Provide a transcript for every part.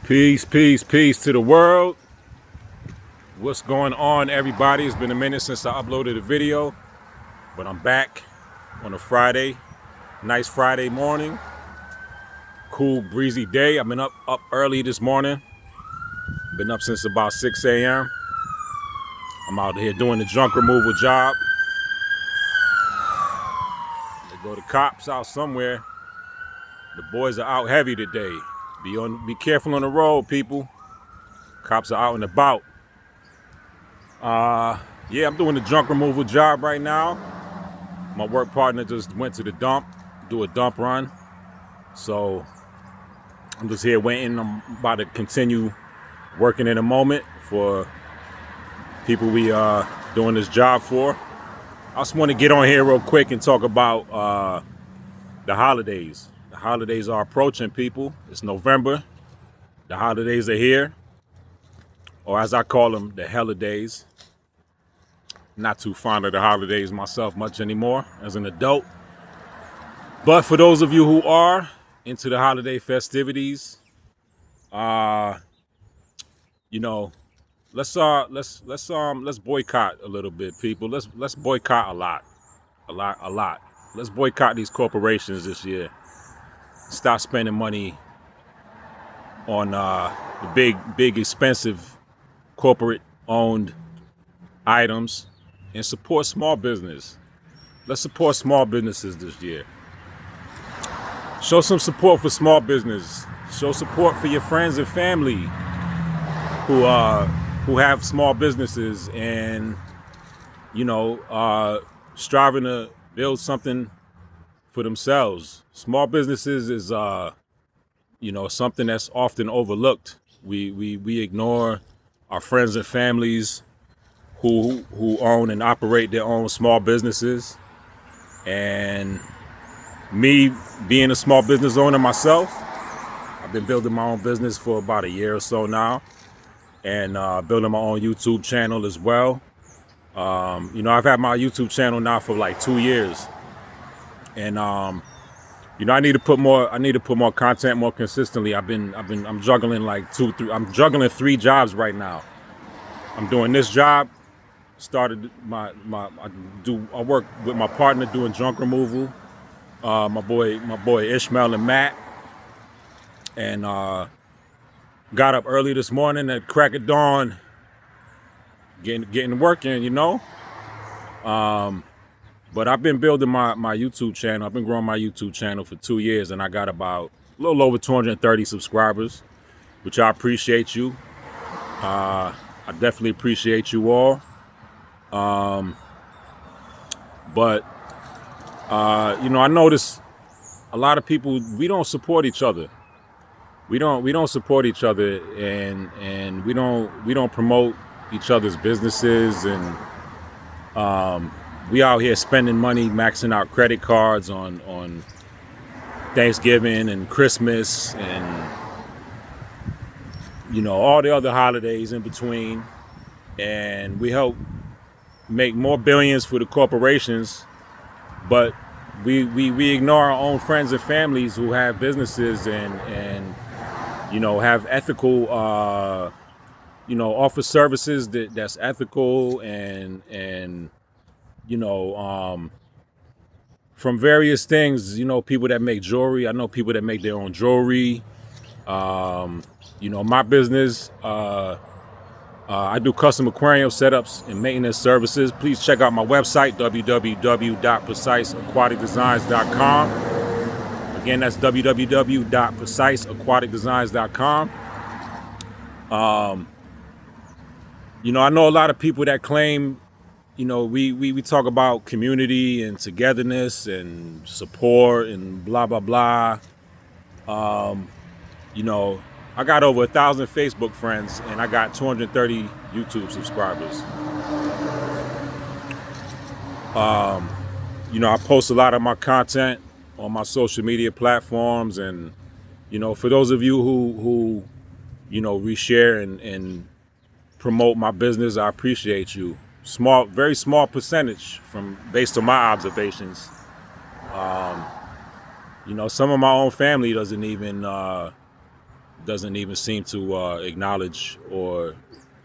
Peace, peace, peace to the world. What's going on, everybody? It's been a minute since I uploaded a video, but I'm back on a Friday. Nice Friday morning. Cool, breezy day. I've been up early this morning. Been up since about 6 a.m. I'm out here doing the junk removal job. They go the cops out somewhere. The boys are out heavy today. Be careful on the road, people. Cops are out and about. Yeah, I'm doing the junk removal job right now. My work partner just went to the dump, do a dump run. So I'm just here waiting. I'm about to continue working in a moment for people we doing this job for. I just want to get on here real quick and talk about the holidays. The holidays are approaching, people. It's November. The holidays are here, or as I call them, the holidays. Not too fond of the holidays myself much anymore as an adult. But for those of you who are into the holiday festivities, let's boycott a little bit, people. Let's boycott a lot. Let's boycott these corporations this year. Stop spending money on the big expensive corporate owned items and support small business. Let's support small businesses this year. Show some support for small business. Show support for your friends and family who have small businesses and striving to build something for themselves. Small businesses is something that's often overlooked. We ignore our friends and families who own and operate their own small businesses. And me being a small business owner myself, I've been building my own business for about a year or so now, and building my own YouTube channel as well. I've had my YouTube channel now for like 2 years, and I need to put more content more consistently. I'm juggling I'm juggling 3 jobs right now. I'm doing this job. Started I work with my partner doing junk removal. My boy Ishmael and Matt, and got up early this morning at crack of dawn, getting work in, But I've been building my YouTube channel. I've been growing my YouTube channel for 2 years, and I got about a little over 230 subscribers, which I appreciate you. I definitely appreciate you all. I notice a lot of people, we don't support each other. We don't support each other, and we don't promote each other's businesses, and we out here spending money, maxing out credit cards on Thanksgiving and Christmas and all the other holidays in between, and we help make more billions for the corporations, but we ignore our own friends and families who have businesses and have ethical offer services that's ethical and from various things. People that make jewelry. I know people that make their own jewelry. My business, I do custom aquarium setups and maintenance services. Please check out my website, www.preciseaquaticdesigns.com. Again, that's www.preciseaquaticdesigns.com. I know a lot of people that claim, we talk about community and togetherness and support and blah, blah, blah. I got over 1,000 Facebook friends, and I got 230 YouTube subscribers. I post a lot of my content on my social media platforms, and for those of you who reshare and promote my business, I appreciate you. Very small percentage based on my observations. Some of my own family doesn't even doesn't even seem to acknowledge or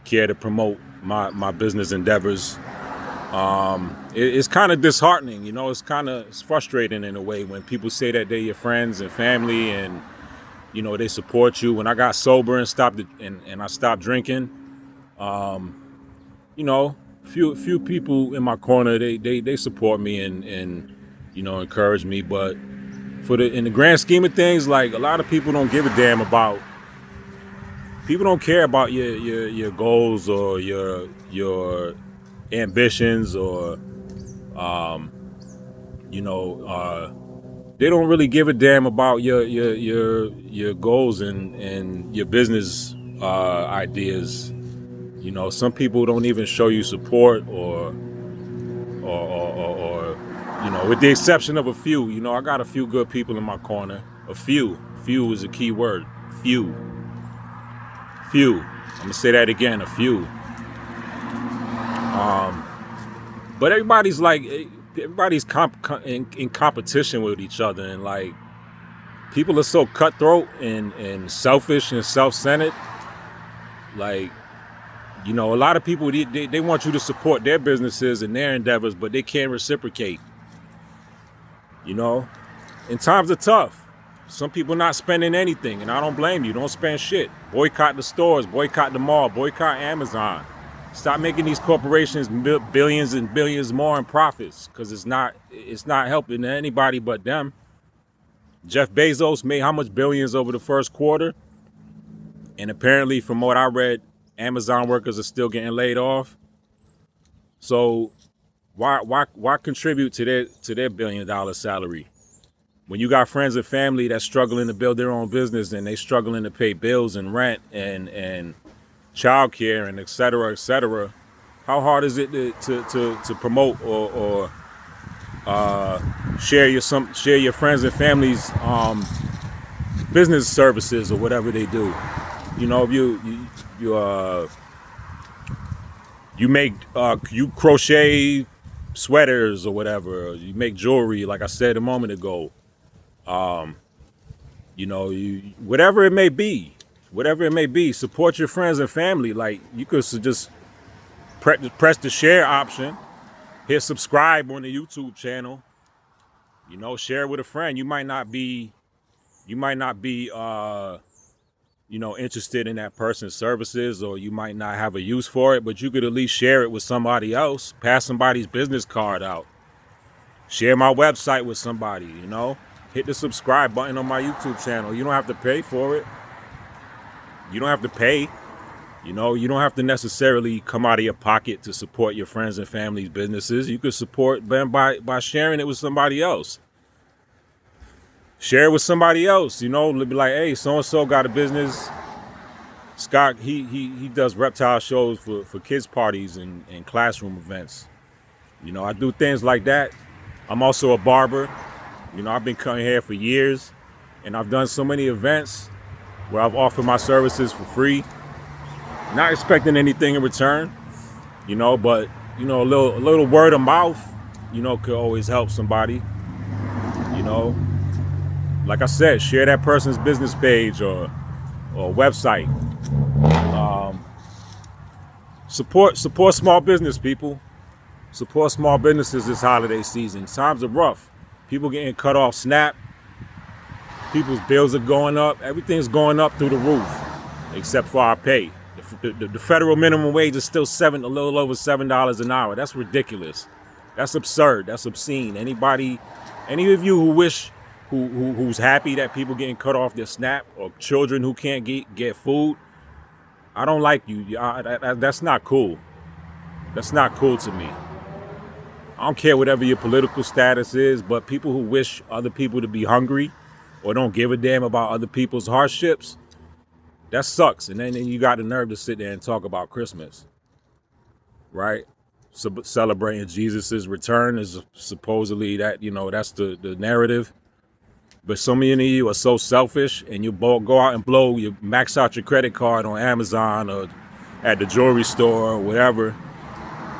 care to promote my business endeavors. It's kind of disheartening, you know. It's frustrating in a way when people say that they're your friends and family, and you know they support you. When I got sober and and I stopped drinking, you know, few people in my corner, they support me and you know encourage me. But in the grand scheme of things, like a lot of people don't give a damn about. People don't care about your goals or your ambitions, or you know, they don't really give a damn about your goals and your business ideas. You know, some people don't even show you support, or you know, with the exception of a few. You know, I got a few good people in my corner. Few is a key word. Few. I'm gonna say that again. A few. But everybody's in competition with each other, and like people are so cutthroat and selfish and self-centered. Like, you know, a lot of people they want you to support their businesses and their endeavors, but they can't reciprocate. You know, and times are tough. Some people not spending anything, and I don't blame you. Don't spend shit. Boycott the stores, boycott the mall, boycott Amazon. Stop making these corporations billions and billions more in profits, because it's not helping anybody but them. Jeff Bezos made how much billions over the first quarter? And apparently, from what I read, Amazon workers are still getting laid off. So why contribute to their $1 billion salary when you got friends and family that's struggling to build their own business, and they struggling to pay bills and rent and childcare and et cetera, et cetera? How hard is it to promote or share your friends and families business services or whatever they do? You know, if you crochet sweaters or whatever, you make jewelry, like I said a moment ago. You know, whatever it may be, support your friends and family. Like, you could just press the share option, hit subscribe on the YouTube channel. You know, share it with a friend. You might not be you know, interested in that person's services, or you might not have a use for it, but you could at least share it with somebody else. Pass somebody's business card out. Share my website with somebody, you know. Hit the subscribe button on my YouTube channel. You don't have to pay for it. You don't have to pay. You know, you don't have to necessarily come out of your pocket to support your friends and family's businesses. You could support them by sharing it with somebody else. Share it with somebody else, you know. Be like, hey, so-and-so got a business. Scott, he does reptile shows for kids parties and classroom events. You know, I do things like that. I'm also a barber. You know, I've been cutting hair for years, and I've done so many events where I've offered my services for free, not expecting anything in return. You know, but you know, a little word of mouth, you know, could always help somebody. You know, like I said, share that person's business page or website. Support small business, people. Support small businesses this holiday season. Times are rough. People getting cut off SNAP. People's bills are going up. Everything's going up through the roof, except for our pay. The federal minimum wage is still a little over $7 an hour. That's ridiculous. That's absurd. That's obscene. Any of you who's happy that people getting cut off their SNAP, or children who can't get food, I don't like you. That's not cool. That's not cool to me. I don't care whatever your political status is, but people who wish other people to be hungry or don't give a damn about other people's hardships, that sucks. And then you got the nerve to sit there and talk about Christmas, right? So celebrating Jesus's return is supposedly that, you know, that's the narrative. But so many of you are so selfish, and you go out and you max out your credit card on Amazon or at the jewelry store or whatever,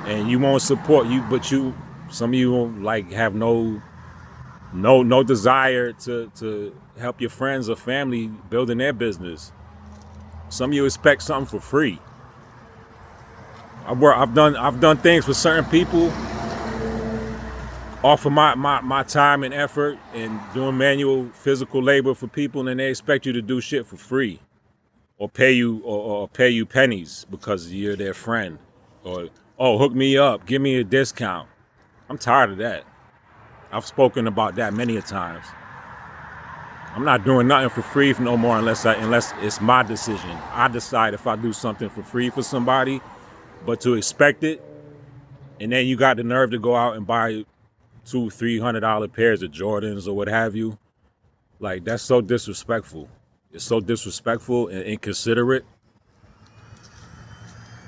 and you won't support you. But some of you won't, like, have no No desire to help your friends or family building their business. Some of you expect something for free. I've done things for certain people, offer my time and effort and doing manual physical labor for people, and they expect you to do shit for free or pay you pennies because you're their friend, or oh, hook me up, give me a discount. I'm tired of that. I've spoken about that many a times. I'm not doing nothing for free no more unless it's my decision. I decide if I do something for free for somebody, but to expect it, and then you got the nerve to go out and buy $200-300 pairs of Jordans or what have you. Like, that's so disrespectful. It's so disrespectful and inconsiderate.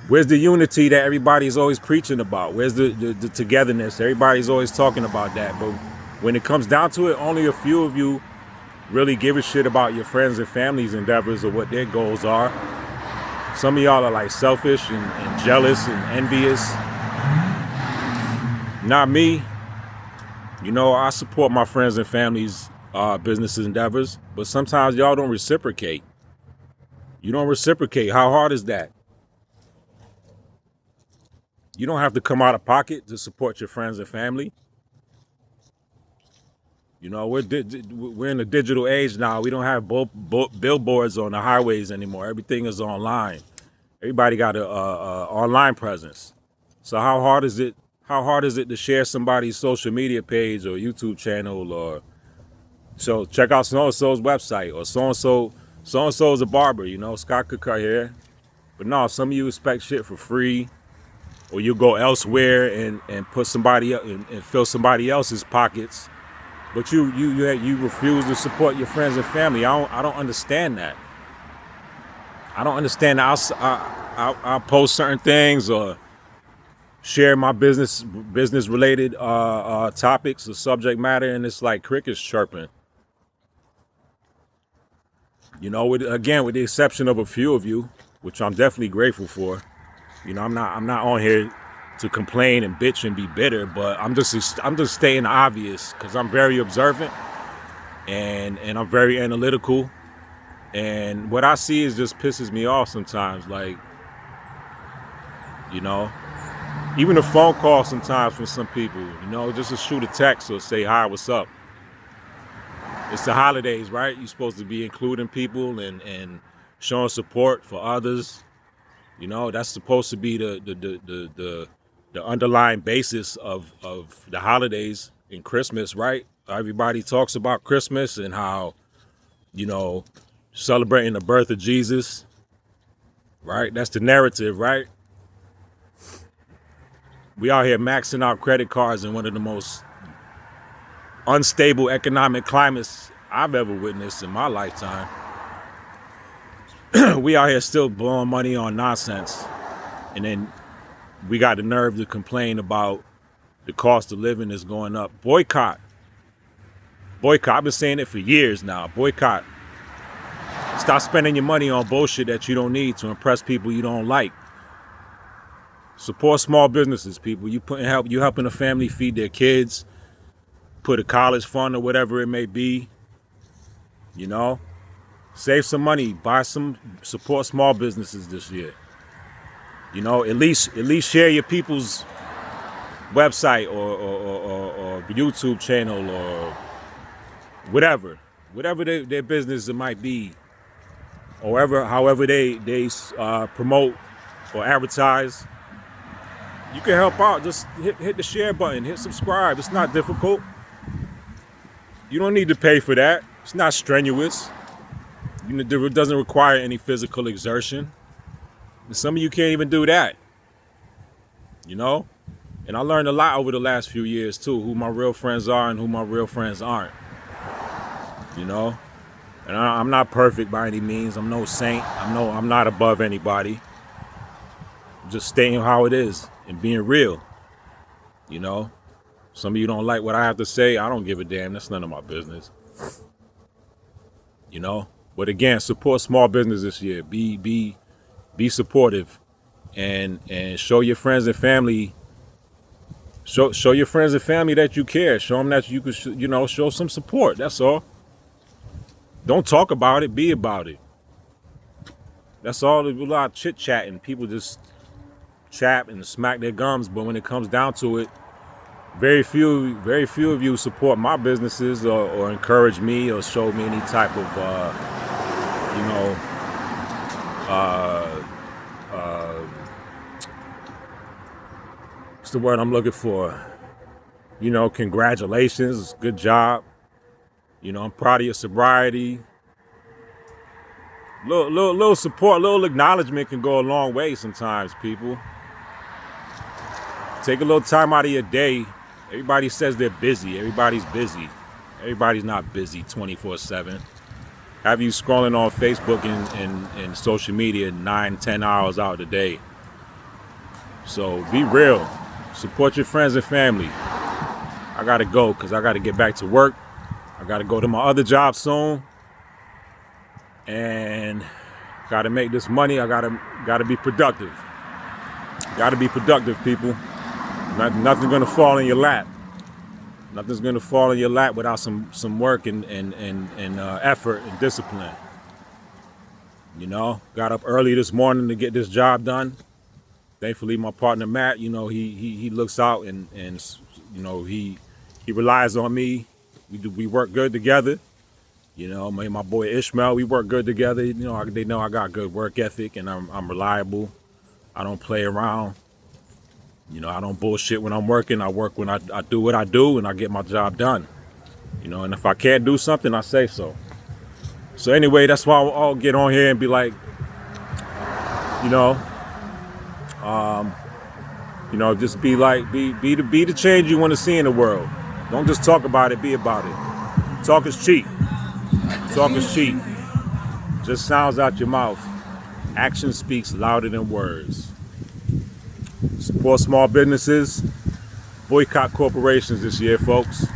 Where's the unity that everybody's always preaching about? Where's the togetherness? Everybody's always talking about that. But when it comes down to it, only a few of you really give a shit about your friends and family's endeavors or what their goals are. Some of y'all are like selfish and jealous and envious. Not me. You know, I support my friends and family's business endeavors, but sometimes y'all don't reciprocate. You don't reciprocate. How hard is that? You don't have to come out of pocket to support your friends and family. You know, we're in a digital age now. We don't have billboards on the highways anymore. Everything is online. Everybody got a online presence. So how hard is it? How hard is it to share somebody's social media page or YouTube channel, or so check out so-and-so's website, or so-and-so is a barber, you know, Scott could cut hair. But no, some of you expect shit for free, or you go elsewhere and put somebody up and fill somebody else's pockets. But you refuse to support your friends and family. I don't understand that. I don't understand that. I'll post certain things or share my business related topics or subject matter, and it's like crickets chirping. You know, with the exception of a few of you, which I'm definitely grateful for. You know, I'm not on here to complain and bitch and be bitter, but I'm just stating the obvious because I'm very observant and I'm very analytical, and what I see is just pisses me off sometimes. Like, you know, even a phone call sometimes from some people, you know, just to shoot a text or say hi, what's up. It's the holidays, right? You're supposed to be including people and showing support for others. You know, that's supposed to be the underlying basis of the holidays and Christmas, right? Everybody talks about Christmas and how, you know, celebrating the birth of Jesus, right? That's the narrative, right? We out here maxing out credit cards in one of the most unstable economic climates I've ever witnessed in my lifetime. We out here still blowing money on nonsense, and then we got the nerve to complain about the cost of living is going up. Boycott. I've been saying it for years now. Boycott. Stop spending your money on bullshit that you don't need to impress people you don't like. Support small businesses, people. You helping a family feed their kids, put a college fund or whatever it may be. You know, save some money, support small businesses this year. You know, at least share your people's website or YouTube channel or whatever their business it might be, or however they promote or advertise. You can help out. Just hit the share button, hit subscribe. It's not difficult. You don't need to pay for that. It's not strenuous. It doesn't require any physical exertion. And some of you can't even do that. You know? And I learned a lot over the last few years too, who my real friends are and who my real friends aren't. You know? And I'm not perfect by any means. I'm no saint. I'm not above anybody. I'm just stating how it is and being real. You know? Some of you don't like what I have to say. I don't give a damn. That's none of my business. You know? But again, support small business this year. Be supportive and show your friends and family Show your friends and family that you care. Show them that you could, show some support. That's all. Don't talk about it. Be about it. That's all. A lot of chit chatting. People just chat and smack their gums. But when it comes down to it, very few of you support my businesses or encourage me or show me any type of, you know, what's the word I'm looking for? Congratulations, good job. I'm proud of your sobriety. Little support, little acknowledgement can go a long way sometimes, people. Take a little time out of your day. Everybody says they're busy. Everybody's busy. Everybody's not busy 24/7. Have you scrolling on Facebook and social media 9-10 hours out of the day. So be real. Support your friends and family. I gotta go because I gotta get back to work. I gotta go to my other job soon. And gotta make this money. I gotta be productive. Gotta be productive, people. Nothing's gonna fall in your lap. Nothing's gonna fall in your lap without some work and effort and discipline. Got up early this morning to get this job done. Thankfully, my partner Matt, he looks out and he relies on me. We work good together. My boy Ishmael, we work good together. They know I got good work ethic and I'm reliable. I don't play around. I don't bullshit when I'm working. I work when I do what I do and I get my job done. And if I can't do something, I say so. So anyway, that's why I'll get on here and be like, just be the change you want to see in the world. Don't just talk about it, be about it. Talk is cheap. Talk is cheap. Just sounds out your mouth. Action speaks louder than words. Support small businesses. Boycott corporations this year, folks.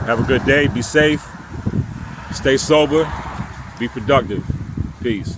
Have a good day. Be safe. Stay sober. Be productive. Peace.